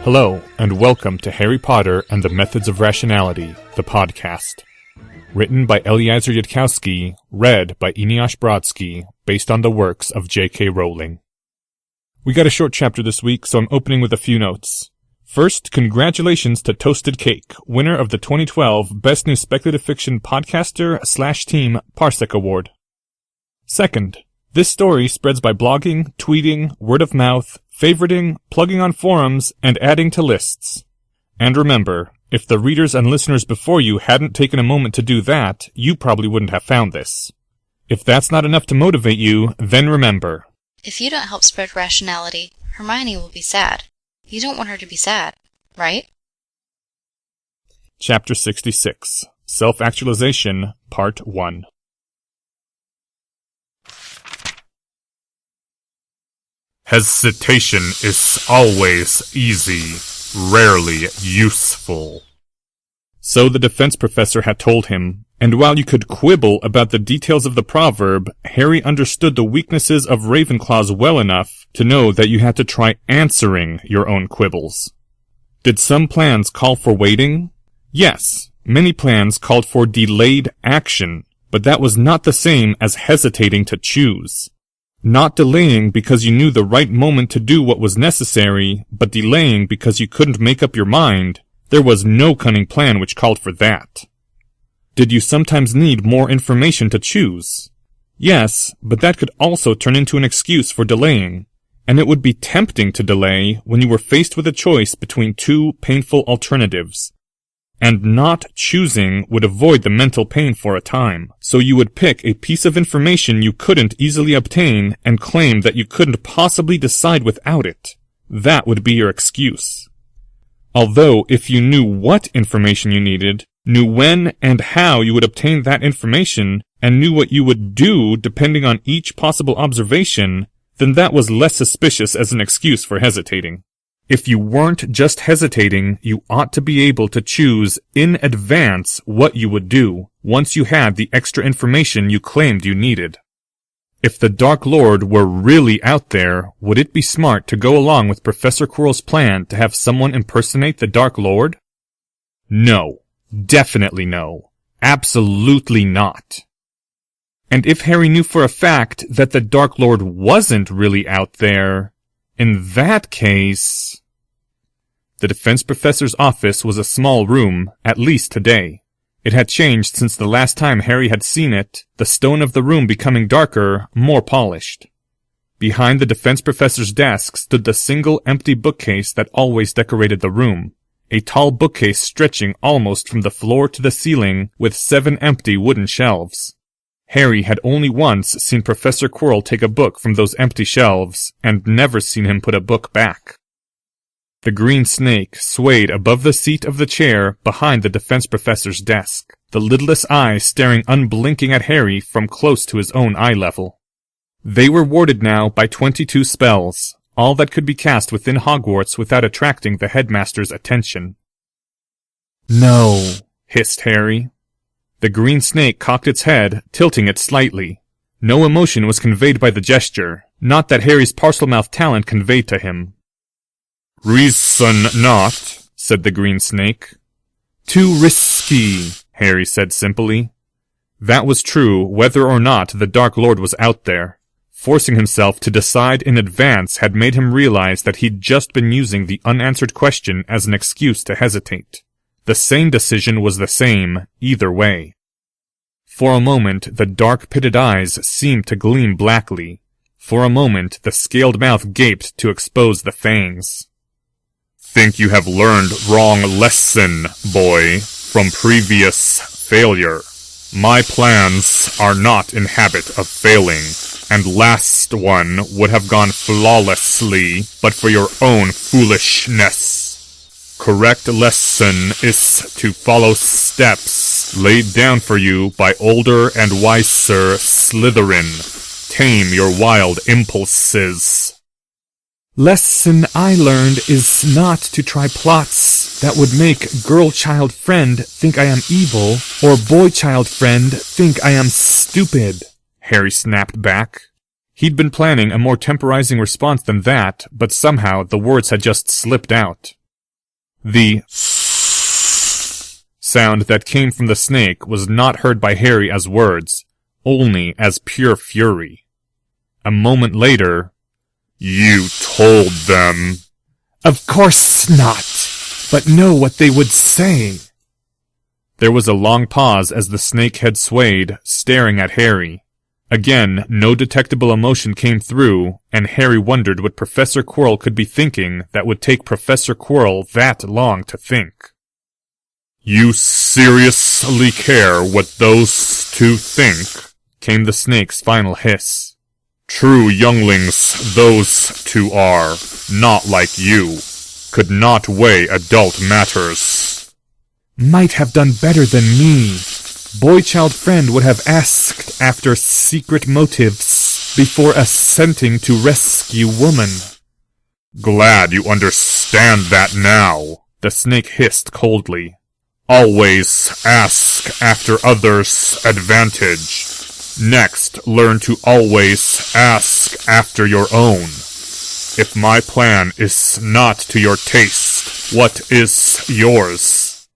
Hello, and welcome to Harry Potter and the Methods of Rationality, the podcast. Written by Eliezer Yudkowsky, read by Eneasz Brodsky, based on the works of J.K. Rowling. We got a short chapter this week, so I'm opening with a few notes. First, congratulations to Toasted Cake, winner of the 2012 Best New Speculative Fiction Podcaster/Team Parsec Award. Second, this story spreads by blogging, tweeting, word of mouth, favoriting, plugging on forums, and adding to lists. And remember, if the readers and listeners before you hadn't taken a moment to do that, you probably wouldn't have found this. If that's not enough to motivate you, then remember. If you don't help spread rationality, Hermione will be sad. You don't want her to be sad, right? Chapter 66, Self-Actualization, Part 1. Hesitation is always easy, rarely useful. So the defense professor had told him, and while you could quibble about the details of the proverb, Harry understood the weaknesses of Ravenclaws well enough to know that you had to try answering your own quibbles. Did some plans call for waiting? Yes, many plans called for delayed action, but that was not the same as hesitating to choose. Not delaying because you knew the right moment to do what was necessary, but delaying because you couldn't make up your mind. There was no cunning plan which called for that. Did you sometimes need more information to choose? Yes, but that could also turn into an excuse for delaying, and it would be tempting to delay when you were faced with a choice between two painful alternatives. And not choosing would avoid the mental pain for a time, so you would pick a piece of information you couldn't easily obtain and claim that you couldn't possibly decide without it. That would be your excuse. Although if you knew what information you needed, knew when and how you would obtain that information, and knew what you would do depending on each possible observation, then that was less suspicious as an excuse for hesitating. If you weren't just hesitating, you ought to be able to choose in advance what you would do, once you had the extra information you claimed you needed. If the Dark Lord were really out there, would it be smart to go along with Professor Quirrell's plan to have someone impersonate the Dark Lord? No. Definitely no. Absolutely not. And if Harry knew for a fact that the Dark Lord wasn't really out there, in that case... The defense professor's office was a small room, at least today. It had changed since the last time Harry had seen it, the stone of the room becoming darker, more polished. Behind the defense professor's desk stood the single empty bookcase that always decorated the room, a tall bookcase stretching almost from the floor to the ceiling with 7 empty wooden shelves. Harry had only once seen Professor Quirrell take a book from those empty shelves, and never seen him put a book back. The green snake swayed above the seat of the chair behind the defense professor's desk, the lidless eyes staring unblinking at Harry from close to his own eye level. They were warded now by 22 spells, all that could be cast within Hogwarts without attracting the headmaster's attention. "No," hissed Harry. The green snake cocked its head, tilting it slightly. No emotion was conveyed by the gesture, not that Harry's Parselmouth talent conveyed to him. "Reason not," said the green snake. "Too risky," Harry said simply. That was true whether or not the Dark Lord was out there. Forcing himself to decide in advance had made him realize that he'd just been using the unanswered question as an excuse to hesitate. The same decision was the same, either way. For a moment, the dark-pitted eyes seemed to gleam blackly. For a moment, the scaled mouth gaped to expose the fangs. "Think you have learned wrong lesson, boy, from previous failure. My plans are not in habit of failing, and last one would have gone flawlessly but for your own foolishness. Correct lesson is to follow steps laid down for you by older and wiser Slytherin. Tame your wild impulses." "Lesson I learned is not to try plots that would make girl-child friend think I am evil, or boy-child friend think I am stupid," Harry snapped back. He'd been planning a more temporizing response than that, but somehow the words had just slipped out. The sound that came from the snake was not heard by Harry as words, only as pure fury. A moment later, "You told them." "Of course not, but know what they would say." There was a long pause as the snake head swayed, staring at Harry. Again, no detectable emotion came through, and Harry wondered what Professor Quirrell could be thinking that would take Professor Quirrell that long to think. "You seriously care what those two think?" came the snake's final hiss. "True younglings those two are, not like you. Could not weigh adult matters." "Might have done better than me. Boy-child friend would have asked after secret motives before assenting to rescue woman." "Glad you understand that now," the snake hissed coldly. "Always ask after others' advantage. Next, learn to always ask after your own. If my plan is not to your taste, what is yours?"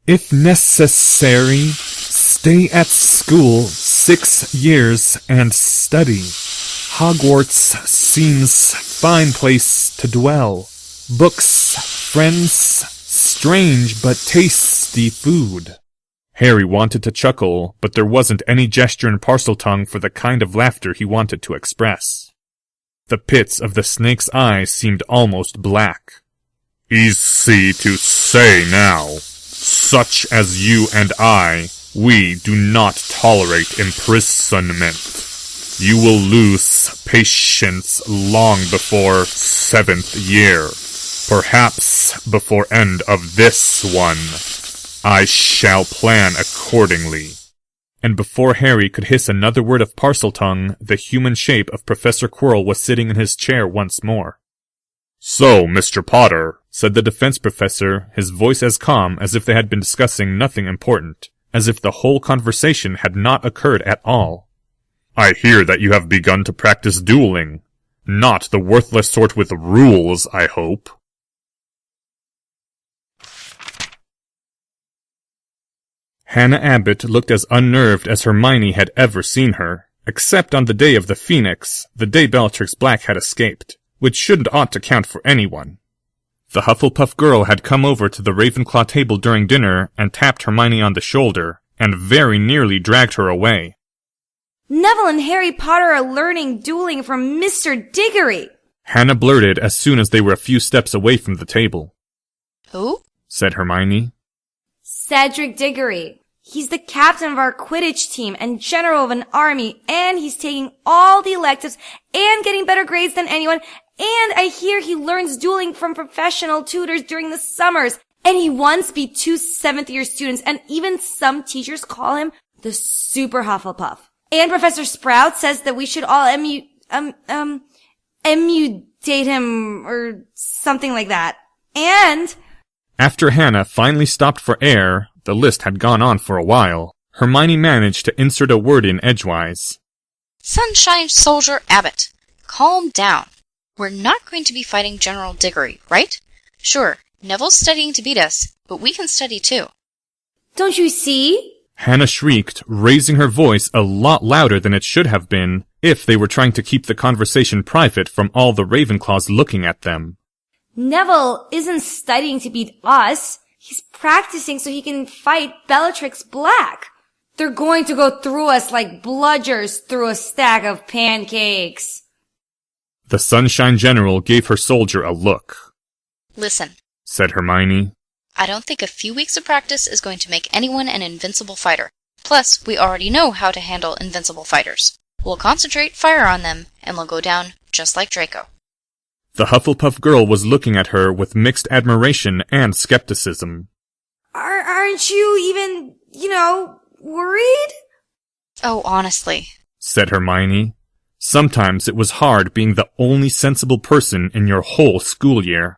"If necessary, stay at school 6 years and study. Hogwarts seems fine place to dwell. Books, friends, strange but tasty food." Harry wanted to chuckle, but there wasn't any gesture in Parseltongue for the kind of laughter he wanted to express. The pits of the snake's eyes seemed almost black. "Easy to say now. Such as you and I, we do not tolerate imprisonment. You will lose patience long before 7th year. Perhaps before end of this one. I shall plan accordingly." And before Harry could hiss another word of Parseltongue, the human shape of Professor Quirrell was sitting in his chair once more. "So, Mr. Potter," said the defense professor, his voice as calm as if they had been discussing nothing important, as if the whole conversation had not occurred at all. "I hear that you have begun to practice dueling. Not the worthless sort with rules, I hope." Hannah Abbott looked as unnerved as Hermione had ever seen her, except on the day of the Phoenix, the day Bellatrix Black had escaped, which shouldn't ought to count for anyone. The Hufflepuff girl had come over to the Ravenclaw table during dinner and tapped Hermione on the shoulder, and very nearly dragged her away. "Neville and Harry Potter are learning dueling from Mr. Diggory," Hannah blurted as soon as they were a few steps away from the table. "Who?" said Hermione. "Cedric Diggory. He's the captain of our Quidditch team and general of an army, and he's taking all the electives and getting better grades than anyone, and I hear he learns dueling from professional tutors during the summers, and he once beat 2 7th-year students, and even some teachers call him the Super Hufflepuff. And Professor Sprout says that we should all emulate him, or something like that. And..." After Hannah finally stopped for air, the list had gone on for a while, Hermione managed to insert a word in edgewise. "Sunshine Soldier Abbott, calm down. We're not going to be fighting General Diggory, right? Sure, Neville's studying to beat us, but we can study too." "Don't you see?" Hannah shrieked, raising her voice a lot louder than it should have been, if they were trying to keep the conversation private from all the Ravenclaws looking at them. "Neville isn't studying to beat us. He's practicing so he can fight Bellatrix Black. They're going to go through us like bludgers through a stack of pancakes." The Sunshine General gave her soldier a look. "Listen," said Hermione. "I don't think a few weeks of practice is going to make anyone an invincible fighter. Plus, we already know how to handle invincible fighters. We'll concentrate fire on them, and they'll go down just like Draco." The Hufflepuff girl was looking at her with mixed admiration and skepticism. Aren't you even, worried?" "Oh, honestly," said Hermione. Sometimes it was hard being the only sensible person in your whole school year.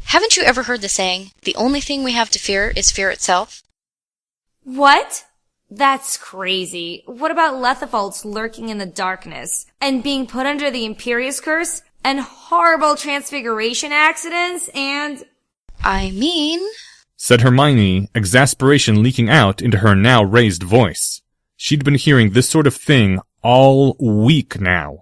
"Haven't you ever heard the saying, the only thing we have to fear is fear itself?" "What? That's crazy. What about Lethifolds lurking in the darkness and being put under the Imperius Curse and horrible transfiguration accidents and..." I mean... said Hermione, exasperation leaking out into her now raised voice. She'd been hearing this sort of thing all week now.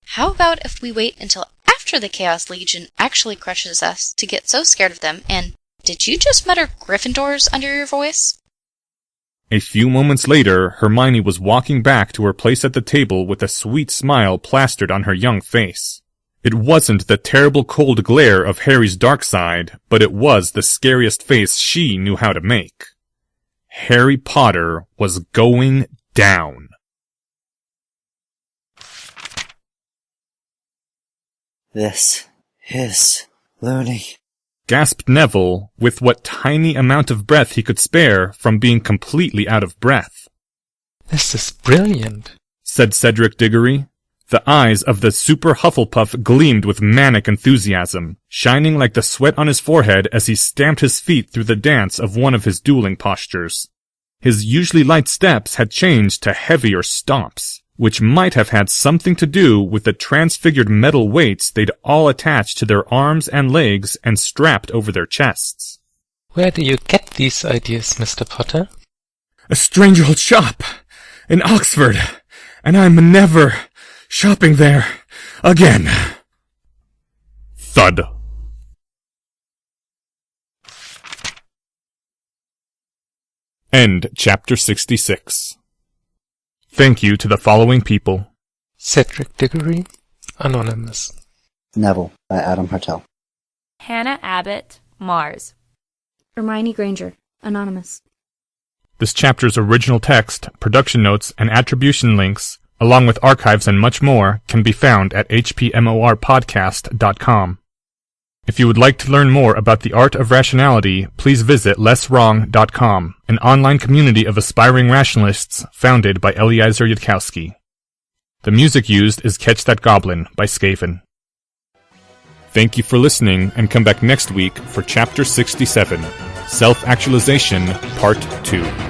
How about if we wait until after the Chaos Legion actually crushes us to get so scared of them, and did you just mutter Gryffindors under your voice? A few moments later, Hermione was walking back to her place at the table with a sweet smile plastered on her young face. It wasn't the terrible cold glare of Harry's dark side, but it was the scariest face she knew how to make. Harry Potter was going down. This is loony, Gasped Neville, with what tiny amount of breath he could spare from being completely out of breath. This is brilliant, Said Cedric Diggory. The eyes of the Super Hufflepuff gleamed with manic enthusiasm, shining like the sweat on his forehead as he stamped his feet through the dance of one of his dueling postures. His usually light steps had changed to heavier stomps, which might have had something to do with the transfigured metal weights they'd all attached to their arms and legs and strapped over their chests. Where do you get these ideas, Mr. Potter? A strange old shop in Oxford, and I'm never shopping there again. Thud. End Chapter 66. Thank you to the following people. Cedric Diggory, Anonymous. Neville by Adam Hartel. Hannah Abbott, Mars. Hermione Granger, Anonymous. This chapter's original text, production notes, and attribution links, along with archives and much more, can be found at hpmorpodcast.com. If you would like to learn more about the art of rationality, please visit lesswrong.com, an online community of aspiring rationalists founded by Eliezer Yudkowsky. The music used is Catch That Goblin by Skaven. Thank you for listening, and come back next week for Chapter 67, Self-Actualization, Part 2.